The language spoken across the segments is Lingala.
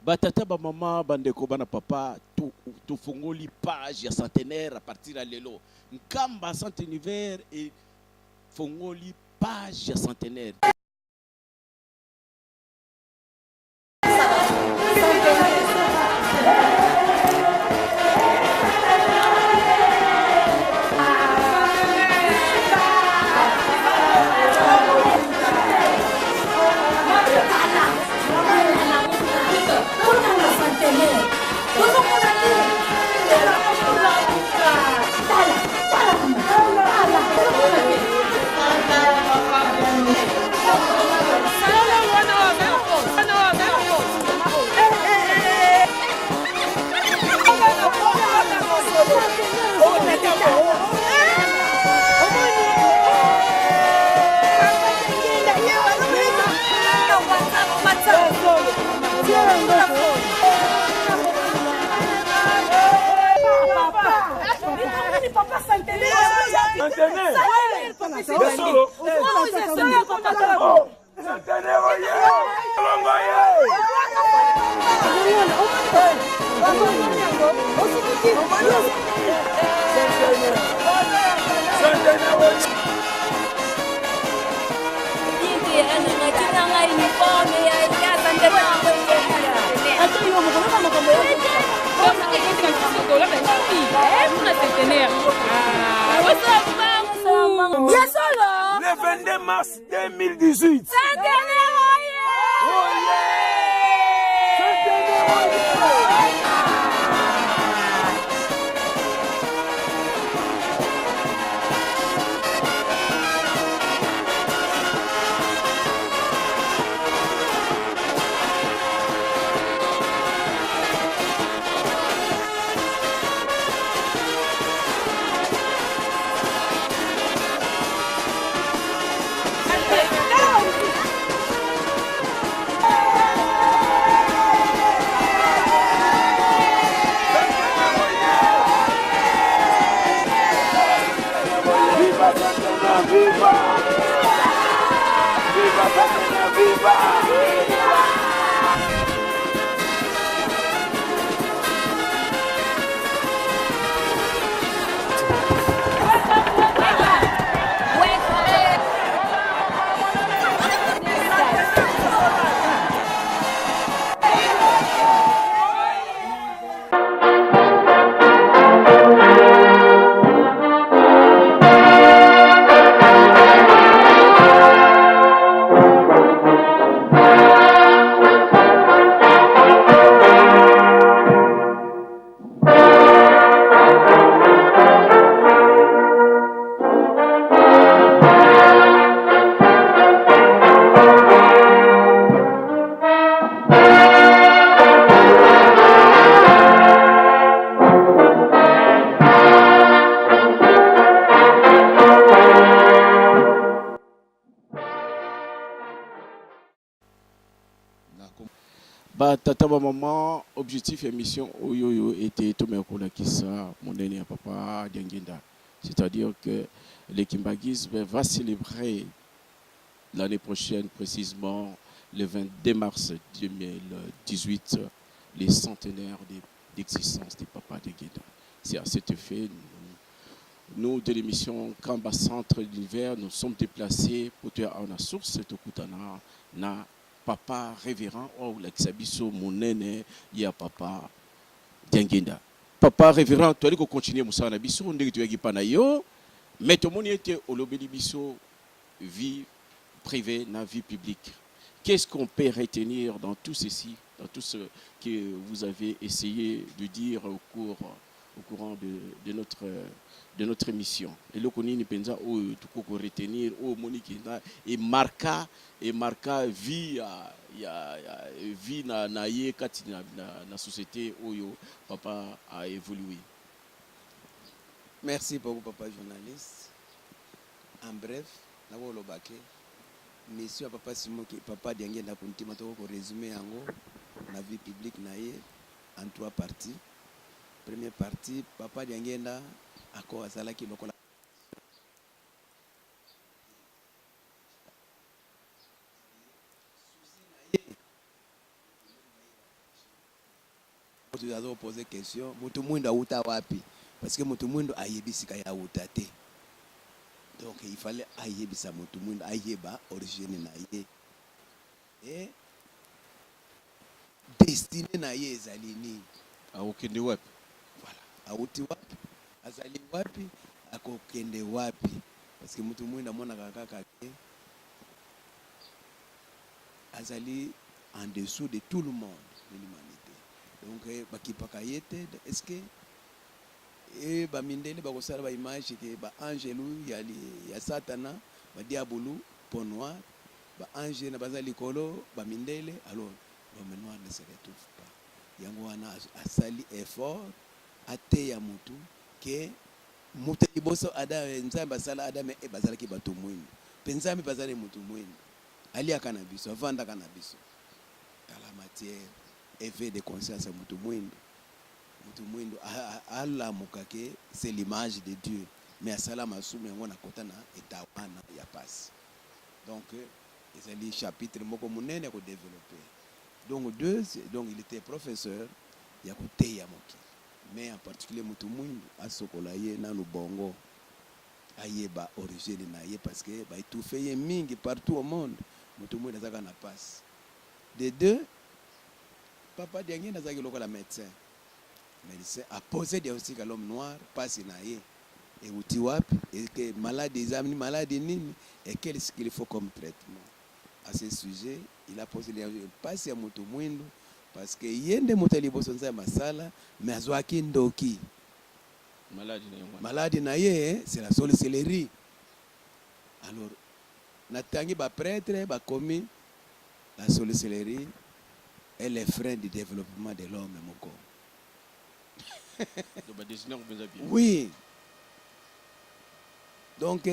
Batata ba maman bandeko bana papa to fongoli page ya centenaire à partir à lelo. Nkamba centenaire et fongoli page ya centenaire. Le 22 mars 2018. Tata maman objectif et mission oyoyo était tout me kolakisa monene ya papa Diangenda, c'est-à-dire que les Kimbagis va célébrer l'année prochaine précisément le 22 mars 2018 les centenaires d'existence de papa Diangenda. C'est à cet effet nous de l'émission Kamba Centre d'Univers nous sommes déplacés pour te à la source de Kutana na papa révérend ou la kisabiso monene ya papa Diangenda. Papa révérend tu allais continuer musa na biso ndenge tu yaki pana yo mais tout monde était au lobby biso vie privée na vie publique. Qu'est-ce qu'on peut retenir dans tout ceci, dans tout ce que vous avez essayé de dire au courant de notre émission? Et le koni ni penza o tout ko retenir o moniki na et marqua vie vie na ye kati na société oyo papa a évolué. Merci beaucoup papa journaliste. En bref, na wolo baké mission papa Simon qui papa Diangenda kuntima to ko résumer yango na vie publique na ye en 3 parties. Première partie, papa Diangenda ako azalaki lokola tu as posé question mutu mwindo auta wapi parce que mutu mwindo ayebisika ya uta te donc il fallait ayebisa mutu mwindo ayeba origine na ye et destiné na ye ezali nini aokende wapi voilà auti wapi azali wapi akokende wapi parce que mutu mwindo amonaka kaka ke azali en dessous de tout le monde de l'humanité donc bakipaka ye te est-ce que bamindele bakosala baimage ke baangelu ya satana badiabulu pont noir baange na baza likolo bamindele alors l'homme noir ne se retrouve pas yango wana asali effort ateya mutu ke mutu liboso ada nzambe asala adame bazalaki bato mwindu mpe nzambe bazali mutu mwindu aliaka na biso avandaka na biso à la matière éveil de conscience ya mutu mwindu alamuka ke c'est l'image de Dieu mais asala masumu yango na kota na eta wana ya pasi donc ezali chapitre moko munene ya kodévelopper donc il était professeur ya koteya mokili mais en particulier mutu mwindu asokola ye nanu bongo ayeba origine na ye parce que baétouffe ye mingi partout au monde mutu mwindu azaka na pasi de deux papa Diangi nazaki lokola médecin a posé diagnostic à l'homme noir passe na ye et uti wapi et que maladie examine maladie nini et qu'est-ce qu'il faut comme traitement à ce sujet il a posé diagnostic passe ya mutu mwindu parce que yende mutu liboso nza masala mais azwaki ndoki maladie na ye c'est la sorcellerie alors natangi ba prêtre ba commis la sorcellerie et les freins du développement de l'homme moko. Oui. Donc,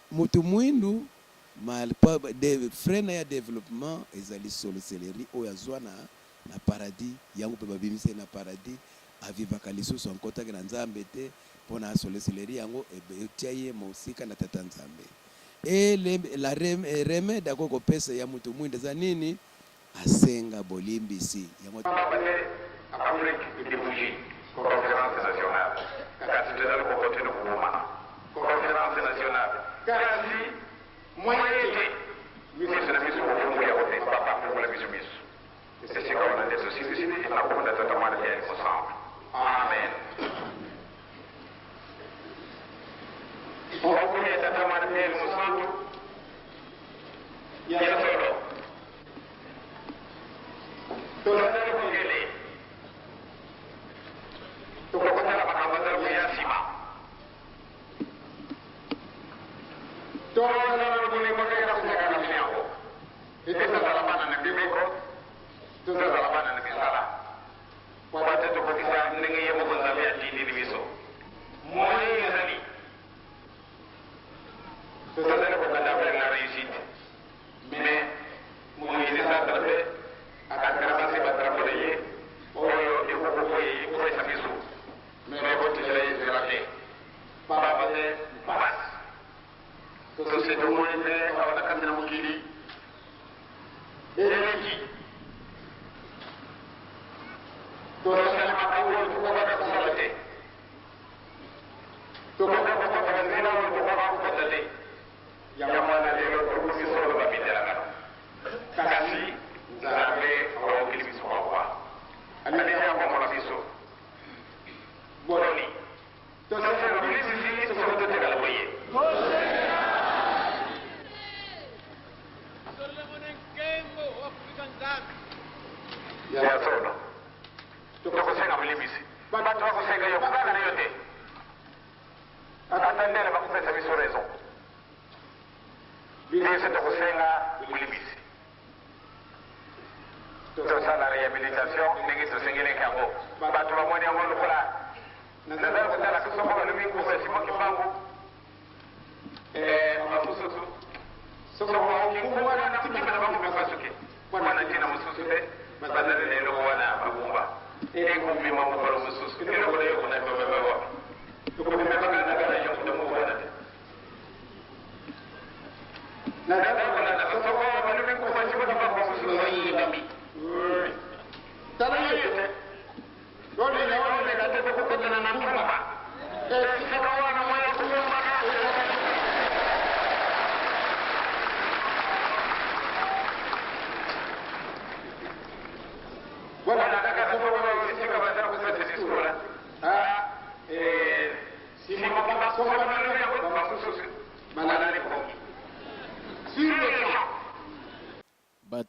mutu mwindu des freins na développement ezali sorcellerie oyo azwa na paradis yango pe babimise na paradis avivaka lisusu ankotaki na nzambe te mpona sorcellerie yango etia ye mosika na tata nzambe et la remède ako kopesa ya mutu mwindu eza nini asenga bolimbisi yango Afrique idéologie, conférence nationale, cathédrale comportée de Kouma, conférence nationale, quasi moyen, mais c'est la mission au fond, il y a côté, papa, pour la mission. C'est ce qu'on a des sociétés, et la commune de traitement de bien ensemble. Amen. On va vous dire traitement de bien ensemble. Il y a solo. Tout le monde est tukakutana makambaza kuyasima toza kulimbokera kunyaka na yako itesa salabana na bibiko tuza salabana na bisala kwa watu tukakisa ndenge yemo kunzamia dini ni miso mwani yazali tuza zale kwa kanda la réussite mais mwini sa trape akakara basi batrapo ye oyo ikukukoye ikukoye samisu mais votre jeu est raté. Papa c'est passe. Tout c'est tout le monde fait à la caméra mokili. Et l'équipe. Tout ça c'est ma parole pour voir la société. Tout ça c'est pour faire des choses pour voir la société. Il y a moins de gens qui sont sur le papier de la gare. Kasi, vous avez un peu de mission à voir. Allez, on va la mission. Boloni. Donc c'est le plus ici, c'est le côté de la voyer. Il y a solo. Tu peux conseiller à Milimisi. Tu vas conseiller à Yopaka na yote. Attendez, elle va conseiller sa mission raison. Bien, c'est de conseiller à Milimisi. Tu as la réhabilitation, tu as les carreaux. Tu vas voir le cola. Nazara kutala kusoma walumi kwa sima kibangu mafuso tu soko kwa kingwa na timu na bangu mfasuke wana tina mususude bazana lelo wana babumba kumi mambo kwa mususu kile kwa leo kuna baba tuko tumepanga na kana yangu ndio wana nazara kuna soko walumi kwa sima kibangu mususu ni mimi tara yote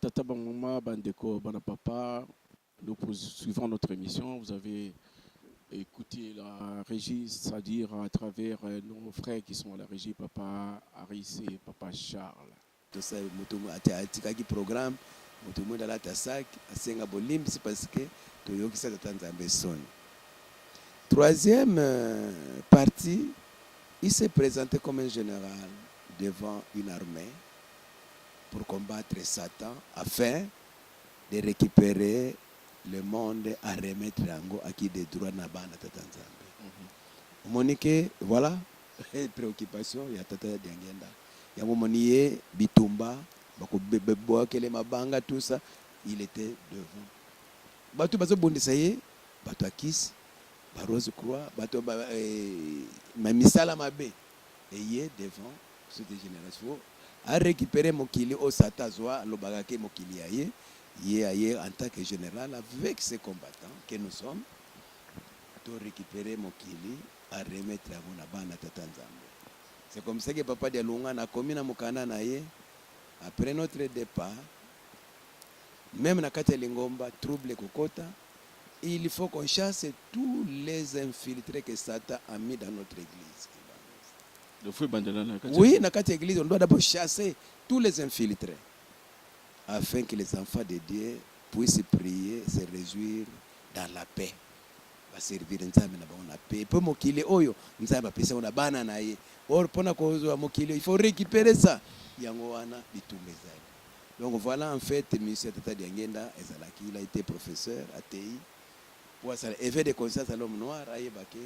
Tata Bamama, Bandeko, Banapapa, nous poursuivons notre émission. Vous avez écouté la régie, c'est-à-dire à travers nos frères qui sont à la régie, Papa Aris et Papa Charles. Tout ça, atikaki programme, mutumu dans la tasak, asenga bolim, c'est parce que toyoki sa tatanzambe son. Troisième partie, il s'est présenté comme un général devant une armée pour combattre Satan afin de récupérer le monde à remettre yango à qui des droits na bana tata nzambe. Monique, voilà, préoccupation ya tata Diangenda. Ya momonié bitumba, bako bebo kele mabanga tout ça, il était devant. Batu bazo bondisaye, batu akis, ba Rose Croix, batu ma misala mabe. Et il est devant cette génération a récupéré Mokili au Satazwa, l'Obagake Mokili aye. Hier, en tant que général, avec ses combattants que nous sommes, de récupérer Mokili à remettre à Bonabana Tatanzambe. C'est comme ça que Papa de Lunga a commis na Mukana naye. Après notre départ, même na Katelingomba, trouble Kokota, il faut qu'on chasse tous les infiltrés que Satan a mis dans notre église. Oui, dans notre église, on doit d'abord chasser tous les infiltrés, afin que les enfants de Dieu puissent prier, se réjouir dans la paix. Va servir nzambe na ba paix. Pour mokili oyo, nzambe pesa ona bana na ye. Or pona kozo mokili, il faut récupérer ça. Yango wana bitumezali. Donc voilà en fait monsieur Tata Diangenda ezalaki, il a été professeur à TI. Pour ça éveil de conscience à l'homme noir ayebake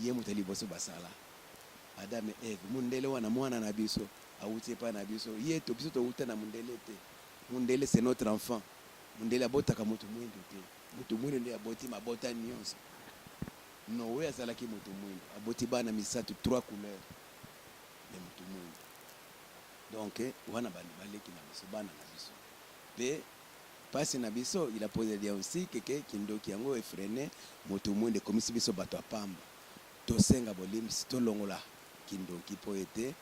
ye mutali boso basala. Adam et Eve, mundele wana mwana na biso, awuti pa na biso, yeto biso to uta na mundele te. Mundele c'est notre enfant. Mundele abotaka mutu mwindu te. Mutu mwindu ndi aboti mabota nyonso. Noé azalaki mutu mwindu, aboti bana misatu 3 couleurs. Le mutu mwindu. Donc wana bali baleki na biso bana na biso. Pe pasi na biso il a posé dia aussi que kindoki yango efrené mutu mwindu komisi biso bato apamba. Tosenga bolimsi tolongola kindoki po ete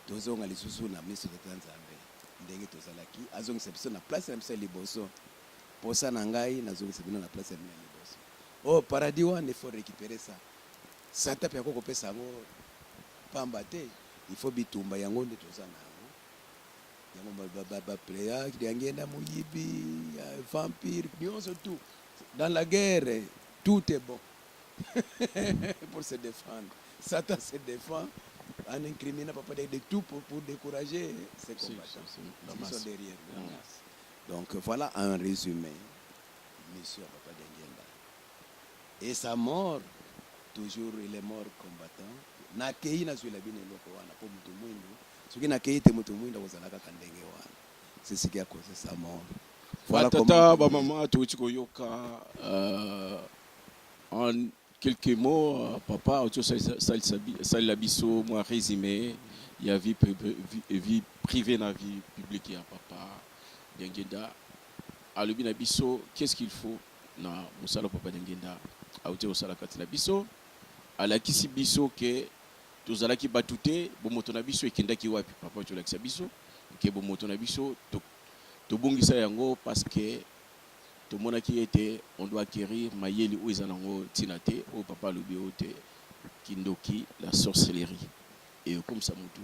tozonga lisusu na miso de Tanzambe ndenge tozalaki azongisa biso na place na biso liboso posa na ngai nazongisa bino na place na liboso. Oh paradis wana il faut récupérer ça. Sata pe ko pesa ngo pamba te, il faut bitumba yango nde tozana yango baba player Diangenda muyibi vampire nyonso tout. Dans la guerre tout est bon. Pour se défendre. Satan se défend en incriminant Papa de tout pour décourager ses combattants. Ils sont derrière. Donc voilà un résumé. Monsieur Papa Diangenda. Et sa mort, toujours il est mort combattant. Nakei na zuela bine loko wana po mutu mwindu. Soki nakei te mutu mwindu kozalaka kandenge wana. C'est ce qui a causé sa mort. Voilà tata ba maman tuuti koyoka en quelques mots, papa, Salabiso, moi résumé, il y a vie privée, la vie publique, papa, Diangenda. À l'Ubinabiso, qu'est-ce qu'il faut na Moussala Papa Diangenda, à Ote Osala Katinabiso, à la Kisibiso, que tous à la qui batouté, Bomotonabiso et Kendaki Wapi, papa, tu l'as biso, que Bomotonabiso, to bongisa yango parce que tout le monde qui était, on doit acquérir Mayeli ou Izanango Tinate, au papa Lubiote, Kindoki, la sorcellerie. Et comme ça, Moutou,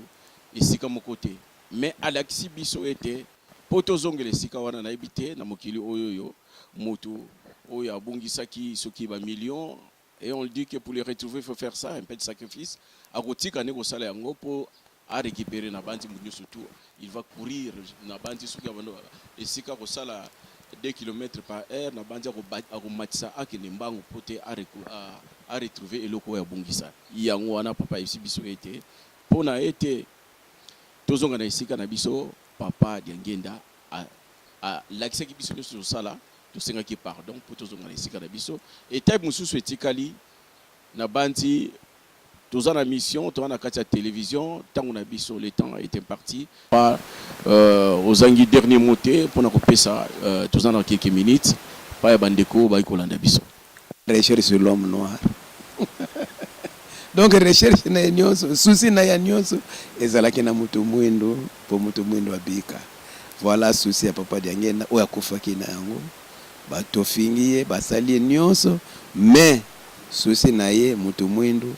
et Sika mon côté. Mais à l'axi biso était, Potozongele Sika wana na habité, na Mokili Oyoyo, Moutou, Oya Bongisaki, Soki ba millions, et on le dit que pour les retrouver, il faut faire ça, un peu de sacrifice. À Rotika Nego Salayango pour à récupérer na bandi Mounio surtout. Il va courir na bandi Soki Abando, et Sika Rosala. 2 km par heure, na bandi akomatisa akende mbangu pote a retrouver eloko ya bongisa yango wana papa ici biso ete pona ete tozonga na esika na biso papa Diangenda a lakisaki biso nyonso tosala tosengaki pardon po tozonga na esika na biso etape mosusu etikali na bandi tozana mission tozana kati ya télévision tango na biso le temps est imparti aux angi dernier moté pour na kopesa tozana quelques minutes pa ya bandeko ba ikolanda biso recherche sur l'homme noir donc recherche na nyonso souci na ya nyonso ezalaki na mutu mwindo po mutu mwindo abika. Voilà souci ya papa Diangenda oyo akufaki na yango batofingie basalie nyonso mais souci na ye mutu mwindo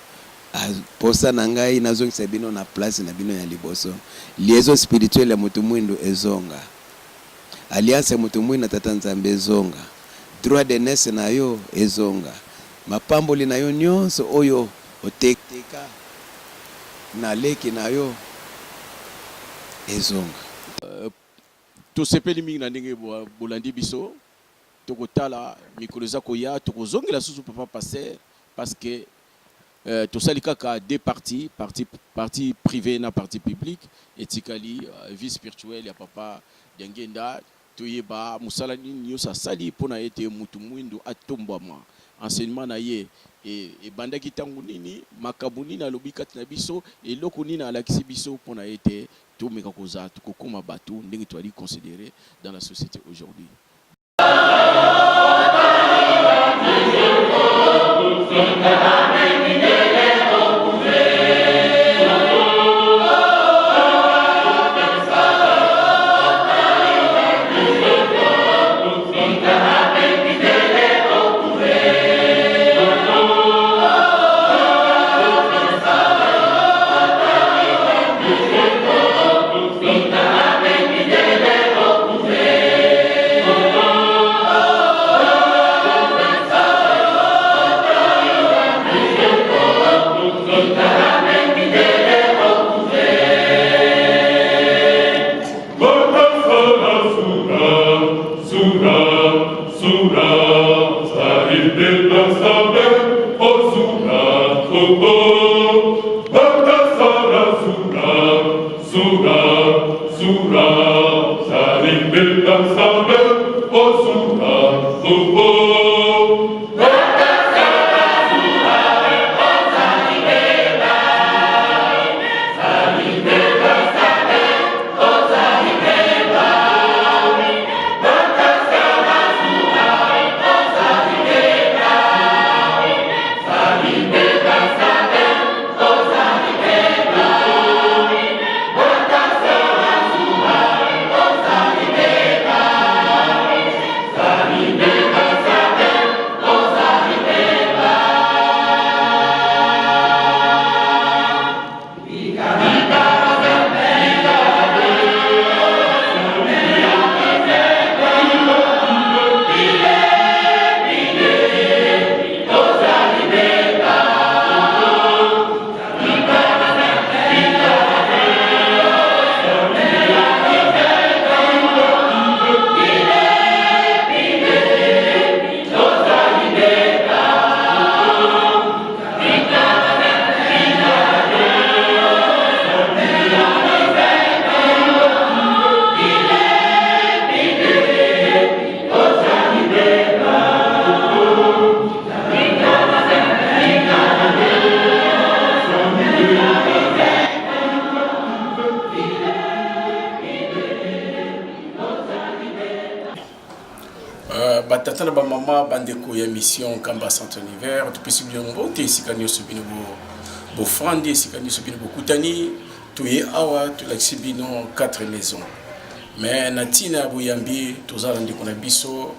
posa na ngai nazongisa bino na place na bino ya liboso. Liaison spirituelle ya mutu mwindo ezonga, alliance ya mutu mwindo na tata Nzambe ezonga, droit de naissance na yo ezonga, mapamboli na yo nyonso oyo otekeka na leki na yo ezonga. Tosepeli mingi na ndenge bolandi biso tokotala mikolo eza koya tokozongela susu papa passer parce que tosali kaka deux parties, partie privée na partie publique etikali vie spirituelle ya papa Diangenda toyeba musala nini nyonso asali mpona ete mutu mwindu atombwama enseignement na ye ebandaki ntango nini makambo nini alobi kati na biso eloko nini alakisi biso mpona ete tomeka koza tokokoma bato ndenge toali considéré dans la société aujourd'hui. Batata ba mama bandeko ya mission Kamba Centre Univers tupesi bilongo te sikanyo subino bo frandi sikanyo subino bo kutani tuye awa tulakisi bino 4 maisons mais natina boyambi tozala ndeko na biso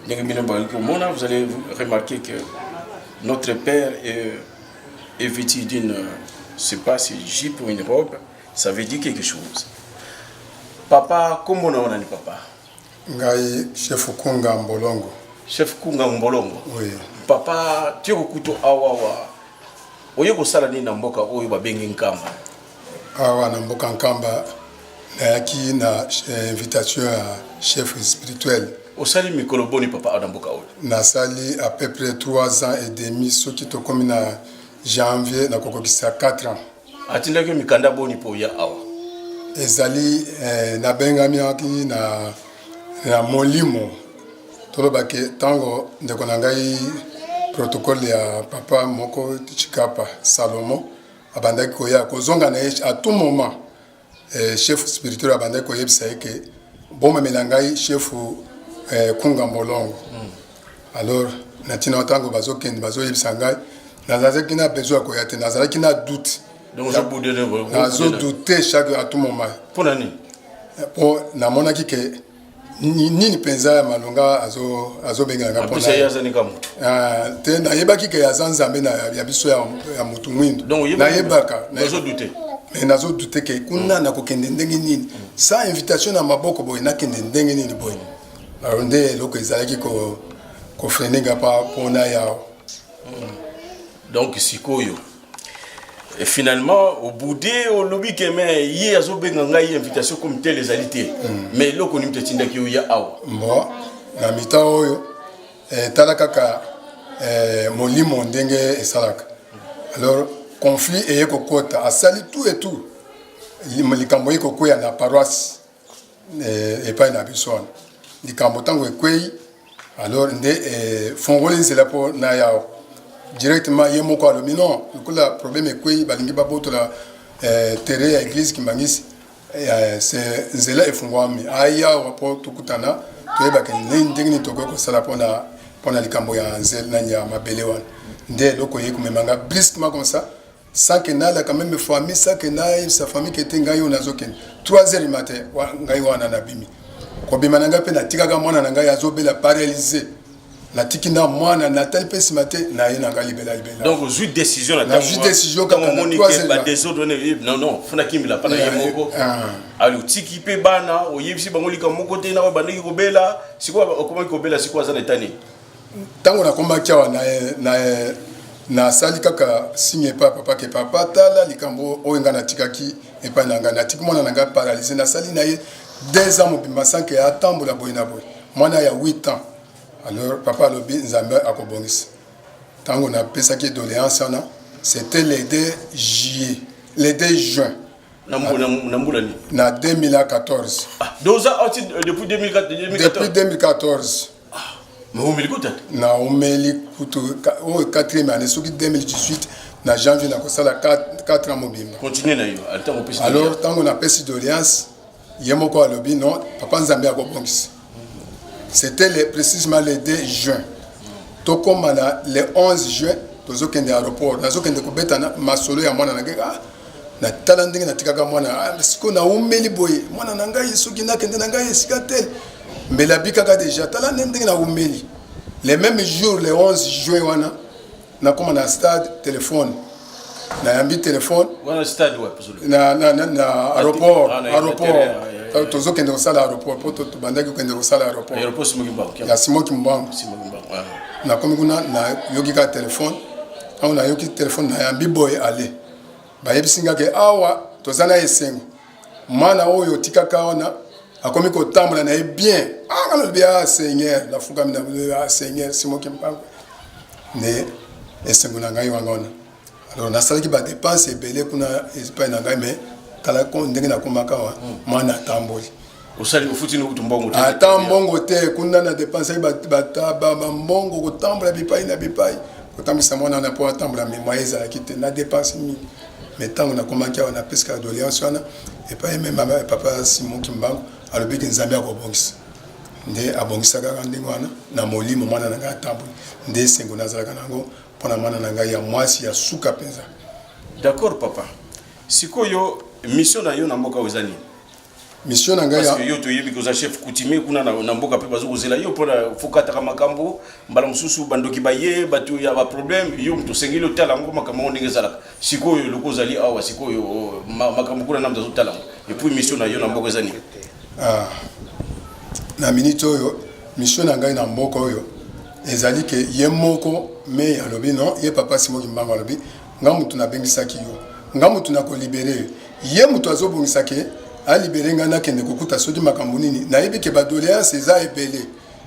ndenge bino ba komona vous allez remarquer que notre père est vêtu d'une c'est pas si jupe ou une robe ça veut dire quelque chose. Papa comment on ni papa? Ngai chef Kunga Mbolongo. Chef Kunga Mbolongo. Oui. Papa tu okuto awawa. Oyo ko sala ni na mboka oyo babengi Nkamba. Awa na mboka Nkamba na yaki na invitation à chef spirituel. Osali mikolo boni papa na mboka oyo. Na sali à peu près 3 ans et demi soki to komi na janvier na kokokisa 4 ans. Atinda ke mikanda boni po ya awa. Ezali na bengami yaki na molimo tolobake tango ndeko na ngai protocole ya papa moko Chikapa Salomo abandaki koya kozonga na à tout moment chef spirituel abandaki koyebisa eke bomamela ngai chef Kunga Mbolongo. Alors natina tango bazokende bazoyebisa ngai nazalaki na besoin ya koya te nazalaki na doute donc je nazo douter chaque à tout moment pour nani po namonaki ke nini mpenza ya malonga azobengaka mpona te nayebaki ke aza nzambe ya biso ya motu mwindo nayebaka mais nazodute ke kuna nakokende ndenge nini sa invitation na maboko boye nakende ndenge nini boye alors nde eloko ezalaki kofrenenga mpona yao donc sikoyo et finalement au bout de au lobby que mais hier azobenga ngai invitation comme tel les alités mais loko ni mtetinda ki ya awa bon na mita oyo tala kaka molimo ndenge esalaka alors conflit eye kokota asali tout et tout likambo eko koya na paroisse epai na biso wana likambo ntango ekwei alors nde fongoli nzela mpo na yao directement ye moko alobi non lokola problème ekwei balingi babotola terrain ya église kimbangisi c'est nzela efungwami ayawa mpo tokutana toyebake ndenge nini tokoki kosala mpona likambo ya nzela ya mabele wana nde eloko ye komemanga brusquement comme ça sans que nala quand même famille sans que na sa famille qui était ngai on azokende 3h du matin ngai wana na bimi kobima nanga pe na tikaka mwana na ngai azobela paralysé na tikina mwana na tel pe ce matin na ye nanga libela donc ju décision na ju décision quand on monique ba désordre non funa kimila pana ye moko ali tiki pe bana oyebisi bangolika moko te na bandiki kobela sikwa okoma kobela sikwa za na tani tango na komba kya na sali kaka signe papa ke papa tala likambo oyenga na tikaki epa nanga na tiki mwana nanga paralysé na sali na ye 2 ans mobimba sans que atambola boy na boy mwana ya 8 ans alors papa lobi nzambe akobongisa tango na pesaki doléance na c'était le 2 juillet le 2 juin na 2014 2 ans depuis 2014 mais on milikuta na omeli kutu o 4e année soki 2018 na janvier na kosala 4 ans mobimba continuer na yo alors tango na pesi doléance yemoko alobi non papa nzambe akobongisa c'était précisément le 2 juin tokoma na le 11 juin tozokende aéroport nazokende kobeta na masolo ya mwana nanga na tala ndenge na tikaka mwana siko na omeli boye mwana na ngai soki nakende na ngai esika tel mbela bikaka déjà tala ndenge na omeli le même jour le 11 juin wana nakoma na stade téléphone na yambi téléphone wana stade wa na aéroport tozokende kosala aéroport po tobandaki kokende kosala aéroport ya Simon Kimbangu nakomi kuna na yoki ka téléphone ntango na yoki téléphone na yambi boye ale bayebisingaki awa toza na esengo mwana oyo tikaka wana akomi kotambola na ye bien alobi seigneur nafukami na seigneur Simon Kimbangu nde esengo na ngai wanga wana alors nasalaki badepense ebele kuna epai na ngai mais tala ndenge nakomaka wa mwana atamboli osali ofutini kutu mbongo te ata mbongo te kuna na dépensaki bataba mbongo kotambola bipai na bipai kotambisa mwana na po atambola memoire ezalaki te na dépense mingi mais ntango nakomaki awa na pesika doléance wana epai meme papa Simon Kimbangu alobiki nzambe akobongisa nde abongisaka kaka ndenge wana na molimo mwana na ngai atamboli nde esengo nazalaka nango mpona mwana na ngai ya mwasi ya suka mpenza. D'accord papa, sikoyo mission na yo na mboka ozani mission na ngai parce que yo toyebi koza chef coutumier kuna na mboka pe bazokozela yo mpona fokata makambo mbala mususu bandoki baye batu ya ba problème yo mto sengeli otala ngo makambo ndenge zalaka sikoyo lokozali awa sikoyo makambo kuna namza zotala et puis mission na yo na mboka ozani na minute oyo mission na ngai na mboka oyo ezali ke ye moko me alobi non ye papa Simon Kimbangu alobi nga mutu na bengisaki yo nga mutu na ko libérer ye mutu azobongisaki a libérer nga na kende kokuta soki makambo nini na yebi ke ba doléance eza ebele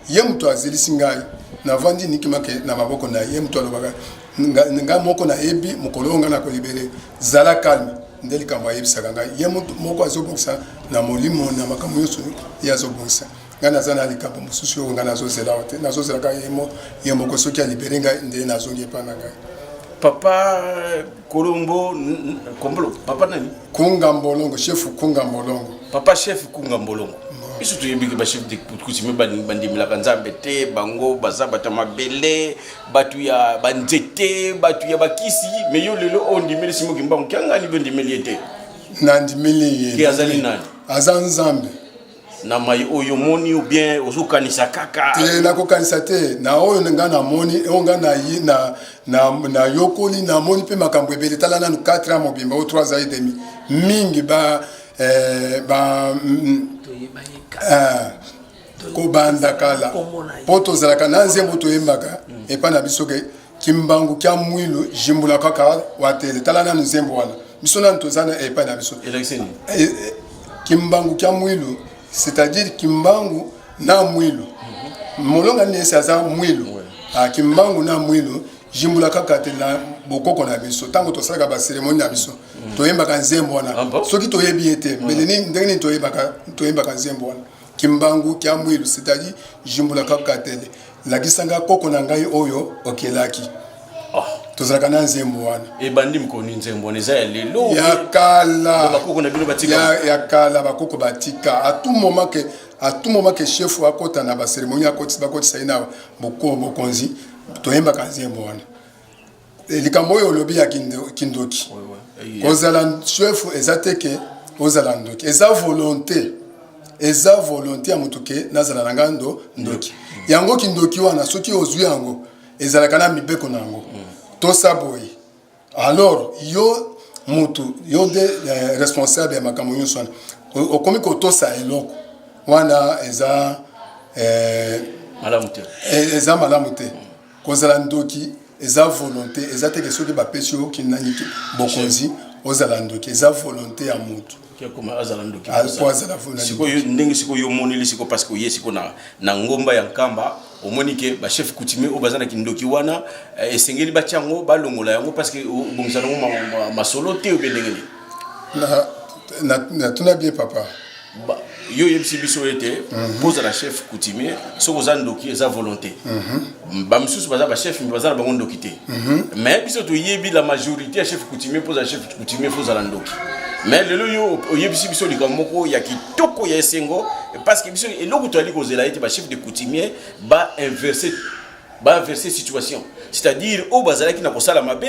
ye mutu azelisi ngai na vandi nikimake na maboko na ye mutu alobaka nga moko na yebi mokolo nga na ko libérer zala calme nde likambo ayebisaka ngai ye mutu moko azobongisa na molimo na makambo nyonso ye azobongisa nga naza na likambo mosusu oyo nga nazozela te nazozelaka ye moko soki alibere ngai nde nazongi epa na ngai papa Kolombo Kombolo papa nani Kunga Mbolongo chef Kunga Mbolongo papa chef Kunga Mbolongo biso toyebi ke ba chef de coutumier bandimelaka nzambe te bango baza bato ya mabele bato ya banzete bato ya bakisi mais yo lelo oyo ndimeli Simon Kimbangu kiangani mpe ndimeli ye te na ndimeli ye ki azali nani aza nzambe na mai oyo moni ou bien ozokanisa kaka te nakokanisa te na oyo nga namoni oyo nga na yokoli namoni mpe makambo ebele tala nanu 4 ans mobimba o 3 ans et demi mingi kobanda kala mpo tozalaka na nzembo toyembaka epa na biso ke Kimbangu kya mwilu jimbula kaka watele tala nanu nzembo wana biso nanu tozana epa na biso Kimbangu kya mwilu c'est-à-dire Kimbangu na mwilu molonga nesi aza mwilu Kimbangu na mwilu jimbula kaka te na bokoko na biso tango tosalaka ba cérémonie na biso toyembaka nzembo wana soki toyebi ete mbele ndenge nini toyembaka nzembo wana Kimbangu kya mwilu c'est-à-dire jimbula kaka te lakisanga koko na ngai oyo okelaki tozalaka na nzembo wana ebandi mkoni nzembo wana eza ya lelo ya kala bakoko na bino batika ya kala bakoko batika à tout moment que chef akota na ba cérémonie bakotisa ye na bokonzi toyembaka nzembo wana likambo oyo olobi ya kindoki kozala chef eza te ke ozala ndoki eza volonté ya motu ke nazala na nga ndoki yango kindoki wana soki ozwi yango ezalaka na mibeko na yango tosa boye alors yo mutu yo de responsable ya makambo nyonso wana okomi kotosa eloko wana eza malamu te kozala ndoki eza volonté eza teke soki bapesi yo kinaniki bokonzi ozala ndoki eza volonté ya mutu sikoyo ndenge sikoyo omoneli siko parce que oye siko na ngomba ya nkamba omoni ke ba chef coutumier o bazana kindoki wana esengeli batiango balongola yango parce que bongisa ngo masolo te o bendengeli na tuna bien papa yo yebisi biso ete poza la chef coutumier soko za ndoki eza volonté ba misusu baza ba chef baza na bango ndoki te mais biso to yebi la majorité ya chef coutumier poza chef coutumier poza la ndoki mais lelo yo oyebisi biso likambo moko ya kitoko ya esengo parce que biso eloko to ali kozela ete ba chef de coutumier ba inverser situation, c'est-à-dire au bazalaki na kosala mabe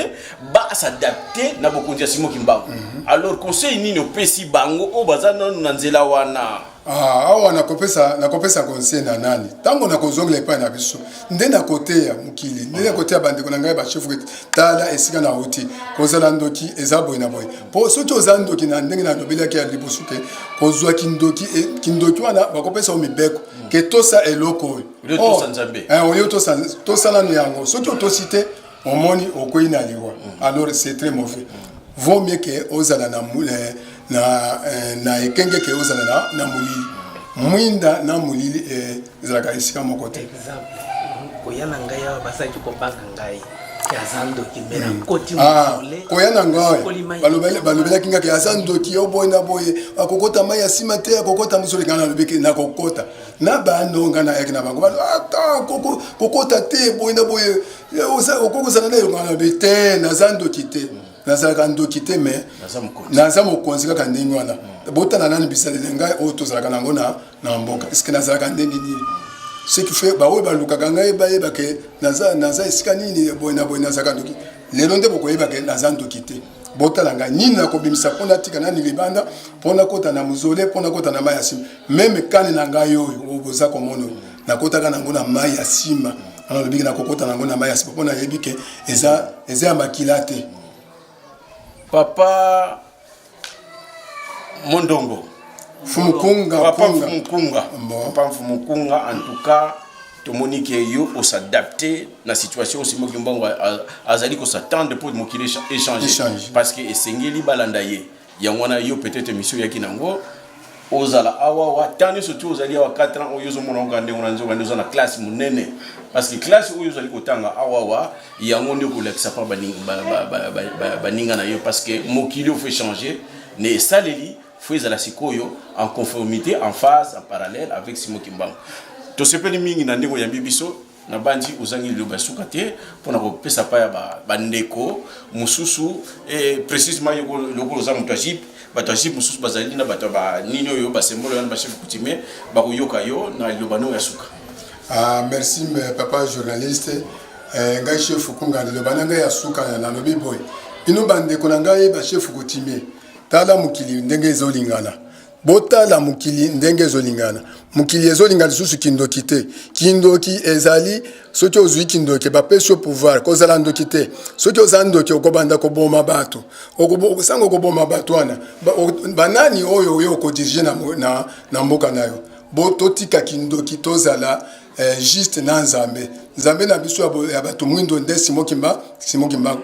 ba s'adapter na bokonzi ya Simon Kimbangu alors conseil nini opesi bango o bazana na nzela wana awa nakopesa conseil na nani tango nakozongela epai na biso nde na kote ya mokili nde na kote ya bandeko na ngai ba chef tala esika na oti kozala ndoki eza boye na boye po soki oza ndoki na ndenge na lobelaki ya liboso ke kozwa kindoki wana bakopesa o mibeko ke tosa eloko oyo tosala no yango soki otosi te omoni okoyi na liwa alors c'est très mauvais vaut mieux que ozala na ekenge ke ozala na mulili mwinda na mulili ezalaka esika moko te koyana ngai awa basaki kobanga ngai koyana ngai balobelaki ngaki aza ndoki oboye na boye akokota mai ya nsima te akokota mosolo ngai nalobeki nakokota na banonga na yaki na bango ata kokota te boye na boye okokozala na elonga nalobi te naza ndoki te nazalaka ndoki te mais naza mokonzi kaka ndenge wana botana nani bisalele ngai oyo tozalaka nango na mboka eske nazalaka ndenge nini ce qui fait ba oyo balukaka ngai bayeba ke naza esika nini boye na boye nazalaka ndoki lelo nde bokoyeba ke naza ndoki te botala ngai nini nakobimisa mpona tika nani libanda mpona kota na mozole mpona kota na mai ya nsima meme kane na ngai oyo boza komona oyo nakotaka nango na mai ya nsima alobiki nakokota nango na mai ya nsima mpona yebi ke eza ya makila te Papa Mondongo Papa Mfumukunga en tout cas tomoni ke yo o s'adapter na situation Simon Kimbangu azali ko s'attendre pour mokili échanger parce que esengeli balanda ye yangwana yo peut-être mission yaki nango ozala awa watani surtout ozali awa 4 ans oyo zo mona ngande nzo na classe munene parce que classe oyo ozali kotanga awa yango nde ko lekisa pa baninga na yo parce que mokili faut changer ne saleli faut ezala sikoyo en conformité en phase en parallèle avec Simon Kimbangu to sepeli mingi na ndeko ya bibiso na bandi ozangi liloba suka te mpona kopesa pa ya bandeko mosusu précisement lokola oza moto ya jipe bato ya jipe mosusu bazali na bato ya nini oyo basembolo wana bachef coutumier bakoyoka yo na liloba no ya suka. Merci papa journaliste. Ngai chef kunga liloba na ngai ya suka na lobi boy bino bandeko na ngai bachef coutumier tala mokili ndenge ezolingana botala mokili ndenge ezolingana mokili ezolingana lisusu kindoki te kindoki ezali soki ozwi kindoki bapesi yo pouvoir kozala ndoki te soki oza ndoki okobanda koboma bato okosanga okoboma bato wana banani oyo oyo okodirige na mboka na yo bototika kindoki tozala juste na nzambe nzambe na biso ya bato mwindo nde simokimba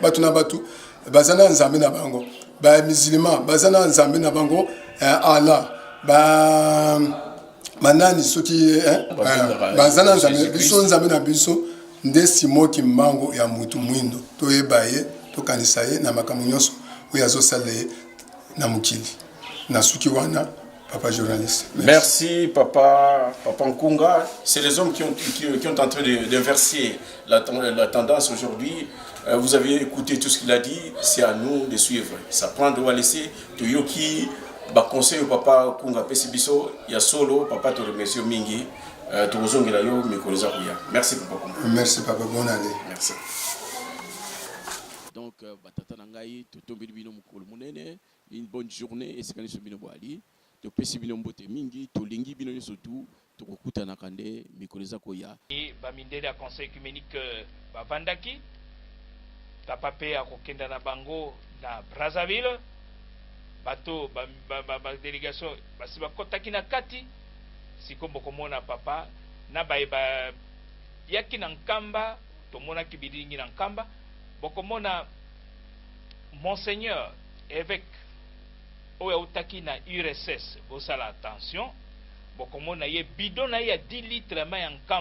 bato na bato baza na nzambe na bango ba musulman baza na nzambe na bango Allah banani soki baza na nzambe biso nzambe na biso nde simokimba ya mutu mwindo toyeba ye tokanisa ye na makambo nyonso oyo azosala ye na mokili na suki wana. Papa journaliste. Merci Papa Nkunga. C'est les hommes qui ont en train d'inverser la tendance aujourd'hui. Vous avez écouté tout ce qu'il a dit. C'est à nous de suivre. Ça prend de laisser. Toyoki, conseil au Papa Nkunga Pesibiso. Il y a solo. Papa te remercie mingi. Merci Papa Nkunga. Merci Papa. Bonne année. Merci. Donc, batata nangai, totombi bino mukolo munene. Une bonne journée et c'est quand bino boali. To pesi bino mbote mingi to lingi bino surtout to kokuta na kande mikoleza koya et ba mindele ya conseil œcuménique ba vandaki papa pe akokenda na bango na Brazzaville bato ba délégation basi bakotaki na kati sikombo komona papa na ba yaki na nkamba to mona kibiringi na nkamba bokomona monseigneur évêque oyo utaki na URSS bosala attention bokomona ye bidon na ya 10 litres ma ya nkamba